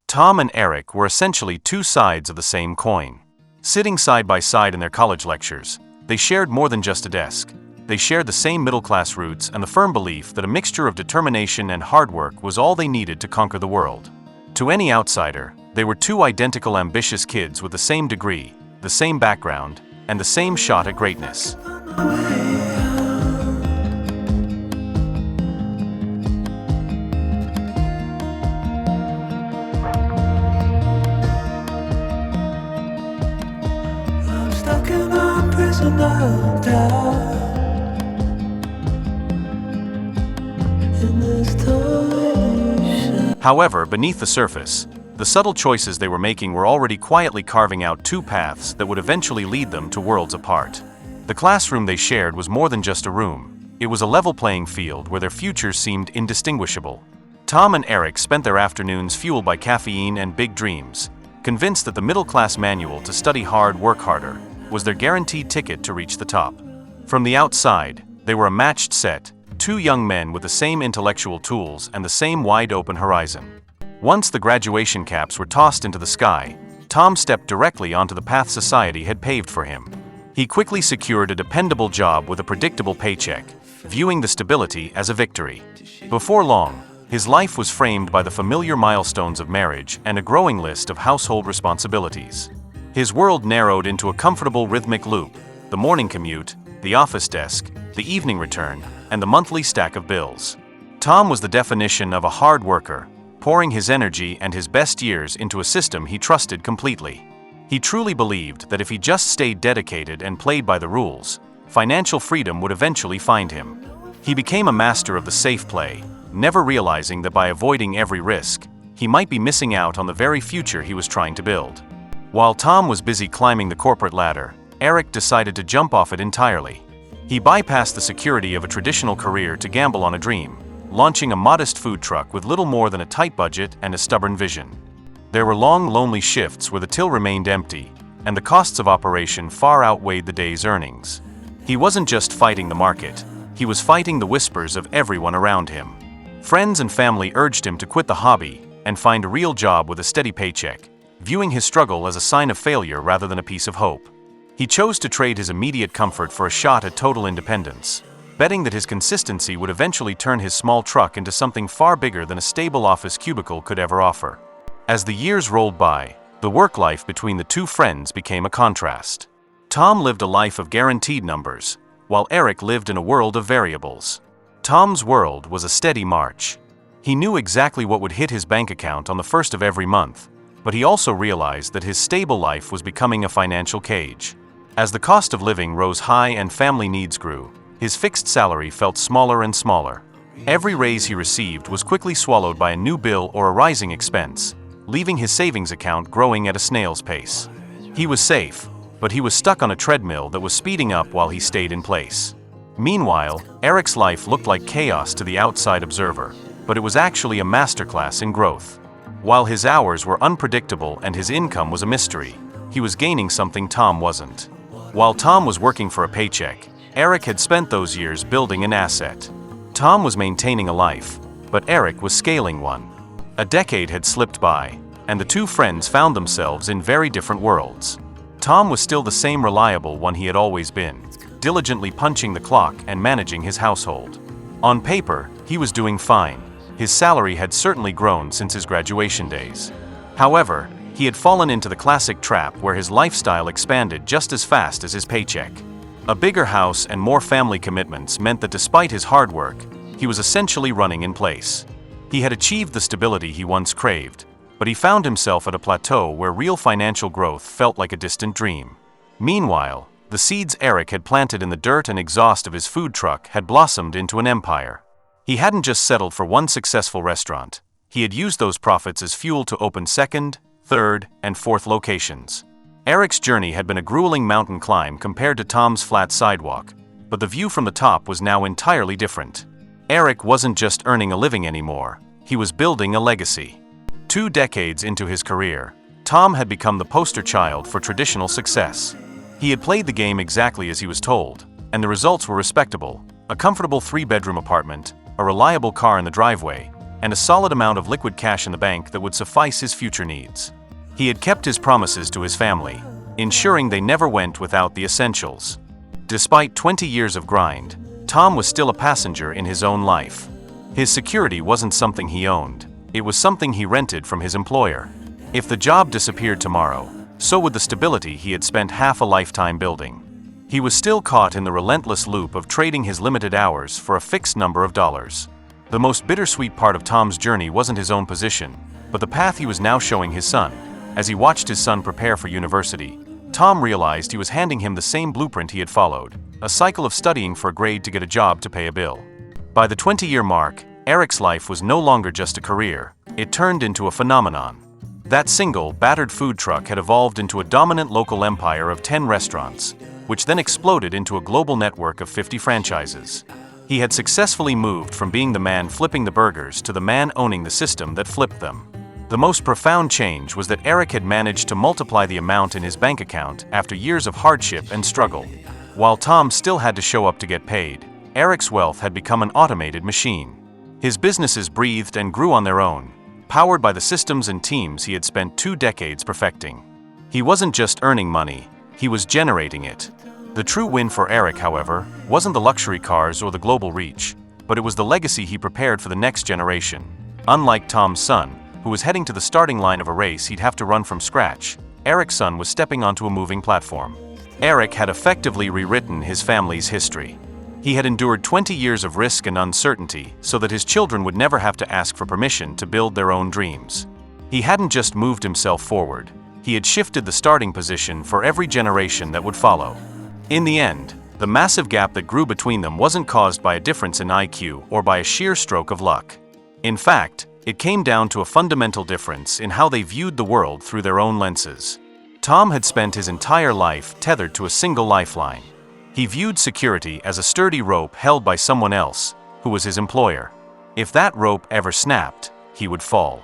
Tom and Erick were essentially two sides of the same coin. Sitting side by side in their college lectures, they shared more than just a desk. They shared the same middle-class roots and the firm belief that a mixture of determination and hard work was all they needed to conquer the world. To any outsider, they were two identical ambitious kids with the same degree, the same background, and the same shot at greatness. However, beneath the surface, the subtle choices they were making were already quietly carving out two paths that would eventually lead them to worlds apart. The classroom they shared was more than just a room. It was a level playing field where their futures seemed indistinguishable. Tom and Erick spent their afternoons fueled by caffeine and big dreams, convinced that the middle-class manual to study hard, work harder, was their guaranteed ticket to reach the top. From the outside, they were a matched set, two young men with the same intellectual tools and the same wide-open horizon. Once the graduation caps were tossed into the sky, Tom stepped directly onto the path society had paved for him. He quickly secured a dependable job with a predictable paycheck, viewing the stability as a victory. Before long, his life was framed by the familiar milestones of marriage and a growing list of household responsibilities. His world narrowed into a comfortable rhythmic loop: the morning commute, the office desk, the evening return, and the monthly stack of bills. Tom was the definition of a hard worker, pouring his energy and his best years into a system he trusted completely. He truly believed that if he just stayed dedicated and played by the rules, financial freedom would eventually find him. He became a master of the safe play, never realizing that by avoiding every risk, he might be missing out on the very future he was trying to build. While Tom was busy climbing the corporate ladder, Erick decided to jump off it entirely. He bypassed the security of a traditional career to gamble on a dream, launching a modest food truck with little more than a tight budget and a stubborn vision. There were long, lonely shifts where the till remained empty, and the costs of operation far outweighed the day's earnings. He wasn't just fighting the market, he was fighting the whispers of everyone around him. Friends and family urged him to quit the hobby and find a real job with a steady paycheck, viewing his struggle as a sign of failure rather than a piece of hope. He chose to trade his immediate comfort for a shot at total independence, betting that his consistency would eventually turn his small truck into something far bigger than a stable office cubicle could ever offer. As the years rolled by, the work life between the two friends became a contrast. Tom lived a life of guaranteed numbers, while Erick lived in a world of variables. Tom's world was a steady march. He knew exactly what would hit his bank account on the first of every month, but he also realized that his stable life was becoming a financial cage. As the cost of living rose high and family needs grew, his fixed salary felt smaller and smaller. Every raise he received was quickly swallowed by a new bill or a rising expense, leaving his savings account growing at a snail's pace. He was safe, but he was stuck on a treadmill that was speeding up while he stayed in place. Meanwhile, Erick's life looked like chaos to the outside observer, but it was actually a masterclass in growth. While his hours were unpredictable and his income was a mystery, he was gaining something Tom wasn't. While Tom was working for a paycheck, Erick had spent those years building an asset. Tom was maintaining a life, but Erick was scaling one. A decade had slipped by, and the two friends found themselves in very different worlds. Tom was still the same reliable one he had always been, diligently punching the clock and managing his household. On paper, he was doing fine. His salary had certainly grown since his graduation days. However, he had fallen into the classic trap where his lifestyle expanded just as fast as his paycheck. A bigger house and more family commitments meant that despite his hard work, he was essentially running in place. He had achieved the stability he once craved, but he found himself at a plateau where real financial growth felt like a distant dream. Meanwhile, the seeds Erick had planted in the dirt and exhaust of his food truck had blossomed into an empire. He hadn't just settled for one successful restaurant. He had used those profits as fuel to open second, third, and fourth locations. Erick's journey had been a grueling mountain climb compared to Tom's flat sidewalk, but the view from the top was now entirely different. Erick wasn't just earning a living anymore, he was building a legacy. 2 decades into his career, Tom had become the poster child for traditional success. He had played the game exactly as he was told, and the results were respectable: a comfortable 3-bedroom apartment, a reliable car in the driveway, and a solid amount of liquid cash in the bank that would suffice his future needs. He had kept his promises to his family, ensuring they never went without the essentials. Despite 20 years of grind, Tom was still a passenger in his own life. His security wasn't something he owned, it was something he rented from his employer. If the job disappeared tomorrow, so would the stability he had spent half a lifetime building. He was still caught in the relentless loop of trading his limited hours for a fixed number of dollars. The most bittersweet part of Tom's journey wasn't his own position, but the path he was now showing his son. As he watched his son prepare for university, Tom realized he was handing him the same blueprint he had followed, a cycle of studying for a grade to get a job to pay a bill. By the 20-year mark, Erick's life was no longer just a career, it turned into a phenomenon. That single, battered food truck had evolved into a dominant local empire of 10 restaurants, which then exploded into a global network of 50 franchises. He had successfully moved from being the man flipping the burgers to the man owning the system that flipped them. The most profound change was that Erick had managed to multiply the amount in his bank account after years of hardship and struggle. While Tom still had to show up to get paid, Erick's wealth had become an automated machine. His businesses breathed and grew on their own, powered by the systems and teams he had spent 2 decades perfecting. He wasn't just earning money, he was generating it. The true win for Erick, however, wasn't the luxury cars or the global reach, but it was the legacy he prepared for the next generation. Unlike Tom's son, who was heading to the starting line of a race he'd have to run from scratch, Erick's son was stepping onto a moving platform. Erick had effectively rewritten his family's history. He had endured 20 years of risk and uncertainty so that his children would never have to ask for permission to build their own dreams. He hadn't just moved himself forward, he had shifted the starting position for every generation that would follow. In the end, the massive gap that grew between them wasn't caused by a difference in IQ or by a sheer stroke of luck. In fact, it came down to a fundamental difference in how they viewed the world through their own lenses. Tom had spent his entire life tethered to a single lifeline. He viewed security as a sturdy rope held by someone else, who was his employer. If that rope ever snapped, he would fall.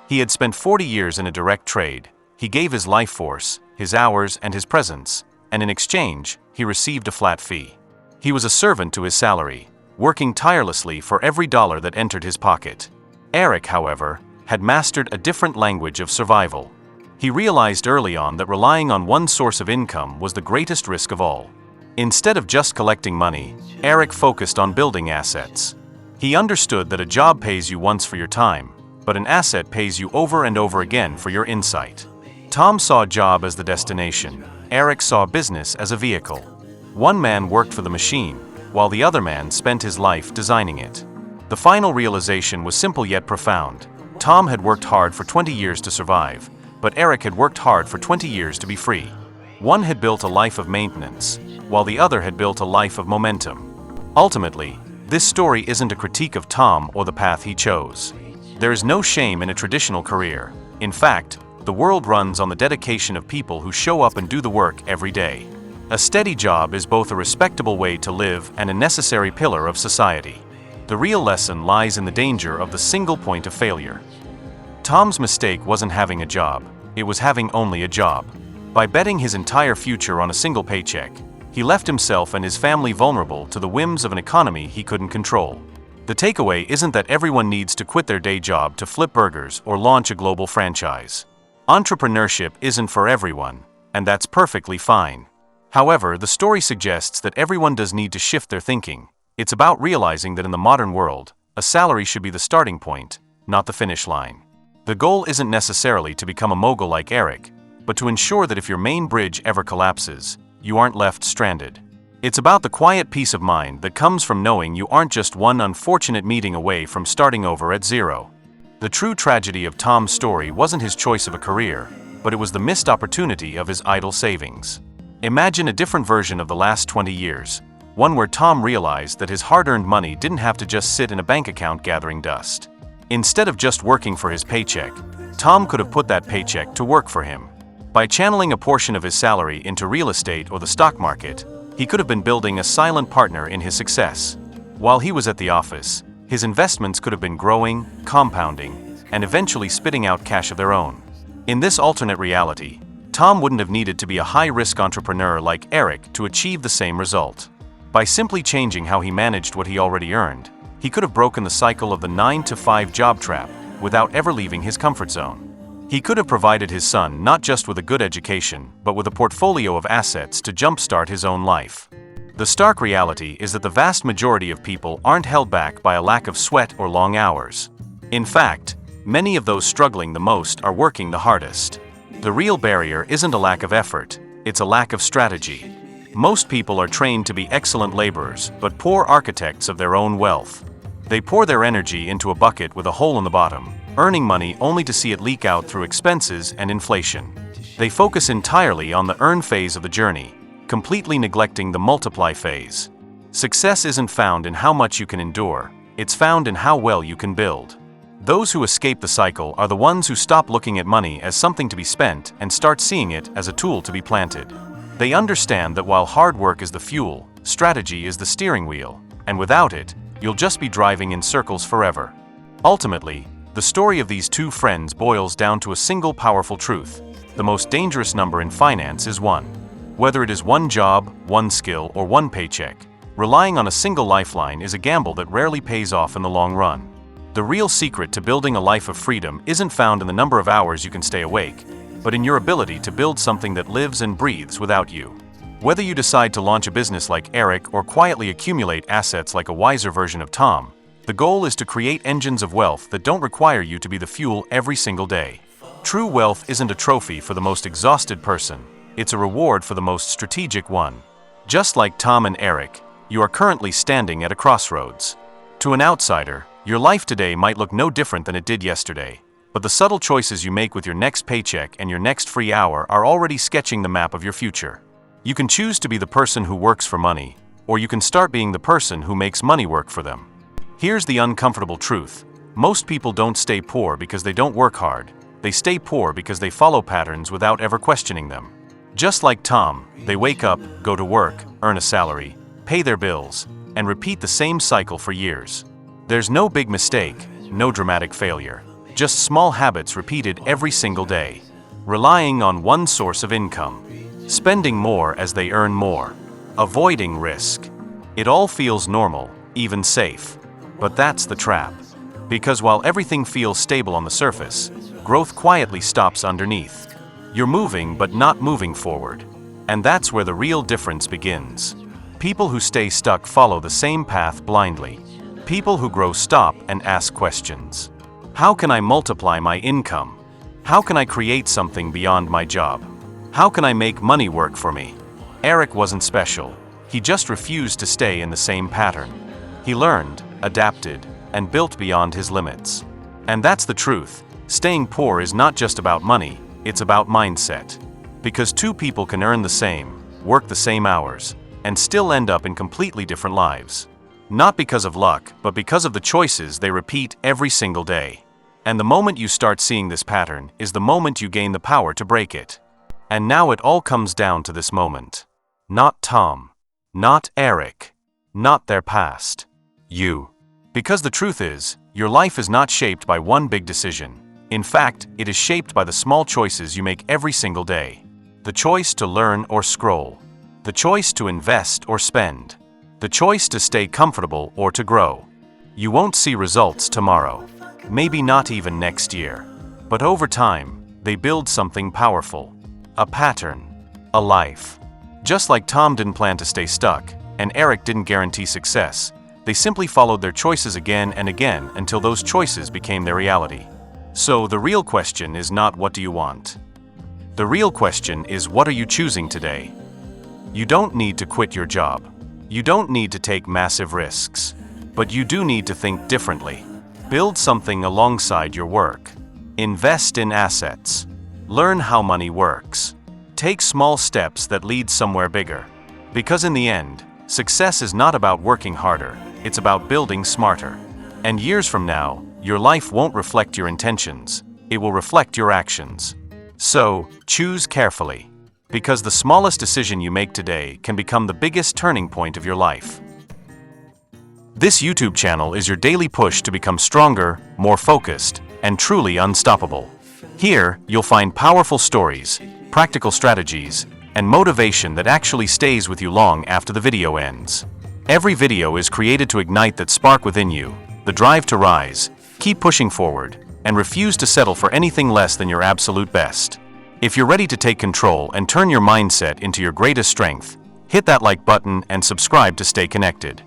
He had spent 40 years in a direct trade. He gave his life force, his hours, and his presence, and in exchange, he received a flat fee. He was a servant to his salary, working tirelessly for every dollar that entered his pocket. Erick, however, had mastered a different language of survival. He realized early on that relying on one source of income was the greatest risk of all. Instead of just collecting money, Erick focused on building assets. He understood that a job pays you once for your time, but an asset pays you over and over again for your insight. Tom saw a job as the destination. Erick saw business as a vehicle. One man worked for the machine, while the other man spent his life designing it. The final realization was simple yet profound. Tom had worked hard for 20 years to survive, but Erick had worked hard for 20 years to be free. One had built a life of maintenance, while the other had built a life of momentum. Ultimately, this story isn't a critique of Tom or the path he chose. There is no shame in a traditional career. In fact, the world runs on the dedication of people who show up and do the work every day. A steady job is both a respectable way to live and a necessary pillar of society. The real lesson lies in the danger of the single point of failure. Tom's mistake wasn't having a job, it was having only a job. By betting his entire future on a single paycheck, he left himself and his family vulnerable to the whims of an economy he couldn't control. The takeaway isn't that everyone needs to quit their day job to flip burgers or launch a global franchise. Entrepreneurship isn't for everyone, and that's perfectly fine. However, the story suggests that everyone does need to shift their thinking. It's about realizing that in the modern world, a salary should be the starting point, not the finish line. The goal isn't necessarily to become a mogul like Erick, but to ensure that if your main bridge ever collapses, you aren't left stranded. It's about the quiet peace of mind that comes from knowing you aren't just one unfortunate meeting away from starting over at zero. The true tragedy of Tom's story wasn't his choice of a career, but it was the missed opportunity of his idle savings. Imagine a different version of the last 20 years, one where Tom realized that his hard-earned money didn't have to just sit in a bank account gathering dust. Instead of just working for his paycheck, Tom could have put that paycheck to work for him. By channeling a portion of his salary into real estate or the stock market, he could have been building a silent partner in his success. While he was at the office, his investments could have been growing, compounding, and eventually spitting out cash of their own. In this alternate reality, Tom wouldn't have needed to be a high-risk entrepreneur like Erick to achieve the same result. By simply changing how he managed what he already earned, He could have broken the cycle of the 9-to-5 job trap without ever leaving his comfort zone. He could have provided his son not just with a good education, but with a portfolio of assets to jumpstart his own life. The stark reality is that the vast majority of people aren't held back by a lack of sweat or long hours. In fact, many of those struggling the most are working the hardest. The real barrier isn't a lack of effort, it's a lack of strategy. Most people are trained to be excellent laborers, but poor architects of their own wealth. They pour their energy into a bucket with a hole in the bottom, earning money only to see it leak out through expenses and inflation. They focus entirely on the earn phase of the journey, completely neglecting the multiply phase. Success isn't found in how much you can endure, it's found in how well you can build. Those who escape the cycle are the ones who stop looking at money as something to be spent and start seeing it as a tool to be planted. They understand that while hard work is the fuel, strategy is the steering wheel, and without it, you'll just be driving in circles forever. Ultimately, the story of these two friends boils down to a single powerful truth: the most dangerous number in finance is one. Whether it is one job, one skill, or one paycheck, relying on a single lifeline is a gamble that rarely pays off in the long run. The real secret to building a life of freedom isn't found in the number of hours you can stay awake, but in your ability to build something that lives and breathes without you. Whether you decide to launch a business like Eric or quietly accumulate assets like a wiser version of Tom, the goal is to create engines of wealth that don't require you to be the fuel every single day. True wealth isn't a trophy for the most exhausted person. It's a reward for the most strategic one. Just like Tom and Eric, you are currently standing at a crossroads. To an outsider, your life today might look no different than it did yesterday, but the subtle choices you make with your next paycheck and your next free hour are already sketching the map of your future. You can choose to be the person who works for money, or you can start being the person who makes money work for them. Here's the uncomfortable truth: most people don't stay poor because they don't work hard. They stay poor because they follow patterns without ever questioning them. Just like Tom, they wake up, go to work, earn a salary, pay their bills, and repeat the same cycle for years. There's no big mistake, no dramatic failure, just small habits repeated every single day. Relying on one source of income, spending more as they earn more, avoiding risk. It all feels normal, even safe. But that's the trap. Because while everything feels stable on the surface, growth quietly stops underneath. You're moving but not moving forward. And that's where the real difference begins. People who stay stuck follow the same path blindly. People who grow stop and ask questions. How can I multiply my income? How can I create something beyond my job? How can I make money work for me? Eric wasn't special. He just refused to stay in the same pattern. He learned, adapted, and built beyond his limits. And that's the truth. Staying poor is not just about money. It's about mindset. Because two people can earn the same, work the same hours, and still end up in completely different lives. Not because of luck, but because of the choices they repeat every single day. And the moment you start seeing this pattern is the moment you gain the power to break it. And now it all comes down to this moment. Not Tom. Not Eric. Not their past. You. Because the truth is, your life is not shaped by one big decision. In fact, it is shaped by the small choices you make every single day. The choice to learn or scroll. The choice to invest or spend. The choice to stay comfortable or to grow. You won't see results tomorrow. Maybe not even next year. But over time, they build something powerful. A pattern. A life. Just like Tom didn't plan to stay stuck, and Eric didn't guarantee success, they simply followed their choices again and again until those choices became their reality. So the real question is not what do you want? The real question is what are you choosing today? You don't need to quit your job. You don't need to take massive risks. But you do need to think differently. Build something alongside your work. Invest in assets. Learn how money works. Take small steps that lead somewhere bigger. Because in the end, success is not about working harder, it's about building smarter. And years from now, your life won't reflect your intentions, it will reflect your actions. So, choose carefully. Because the smallest decision you make today can become the biggest turning point of your life. This YouTube channel is your daily push to become stronger, more focused, and truly unstoppable. Here, you'll find powerful stories, practical strategies, and motivation that actually stays with you long after the video ends. Every video is created to ignite that spark within you, the drive to rise, keep pushing forward, and refuse to settle for anything less than your absolute best. If you're ready to take control and turn your mindset into your greatest strength, hit that like button and subscribe to stay connected.